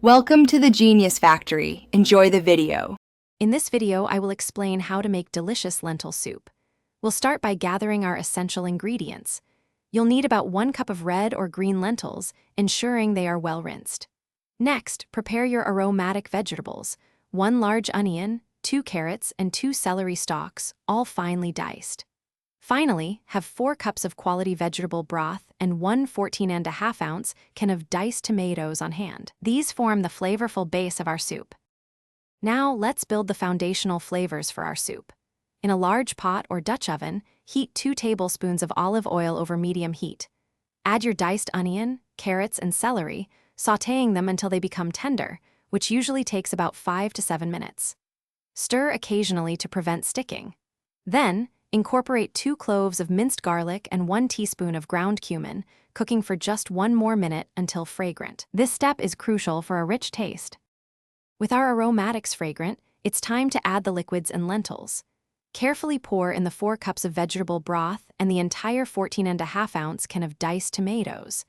Welcome to the Genius Factory. Enjoy the video. In this video, I will explain how to make delicious lentil soup. We'll start by gathering our essential ingredients. You'll need about 1 cup of red or green lentils, ensuring they are well rinsed. Next, prepare your aromatic vegetables: 1 large onion, 2 carrots, and 2 celery stalks, all finely diced. Finally, have 4 cups of quality vegetable broth and 1 14.5-ounce can of diced tomatoes on hand. These form the flavorful base of our soup. Now, let's build the foundational flavors for our soup. In a large pot or Dutch oven, heat 2 tablespoons of olive oil over medium heat. Add your diced onion, carrots, and celery, sautéing them until they become tender, which usually takes about 5 to 7 minutes. Stir occasionally to prevent sticking. Then, incorporate 2 cloves of minced garlic and 1 teaspoon of ground cumin, cooking for just 1 more minute until fragrant. This step is crucial for a rich taste. With our aromatics fragrant, it's time to add the liquids and lentils. Carefully pour in the 4 cups of vegetable broth and the entire 14.5-ounce can of diced tomatoes.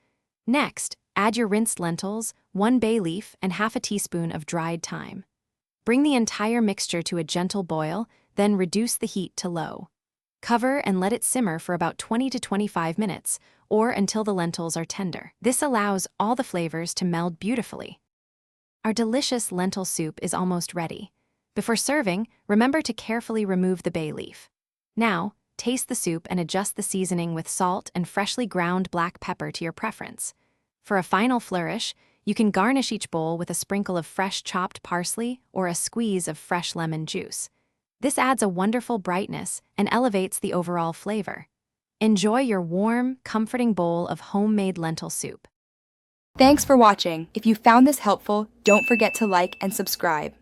Next, add your rinsed lentils, 1 bay leaf, and half a teaspoon of dried thyme. Bring the entire mixture to a gentle boil, then reduce the heat to low. Cover and let it simmer for about 20 to 25 minutes, or until the lentils are tender. This allows all the flavors to meld beautifully. Our delicious lentil soup is almost ready. Before serving, remember to carefully remove the bay leaf. Now, taste the soup and adjust the seasoning with salt and freshly ground black pepper to your preference. For a final flourish, you can garnish each bowl with a sprinkle of fresh chopped parsley or a squeeze of fresh lemon juice. This adds a wonderful brightness and elevates the overall flavor. Enjoy your warm, comforting bowl of homemade lentil soup. Thanks for watching. If you found this helpful, don't forget to like and subscribe.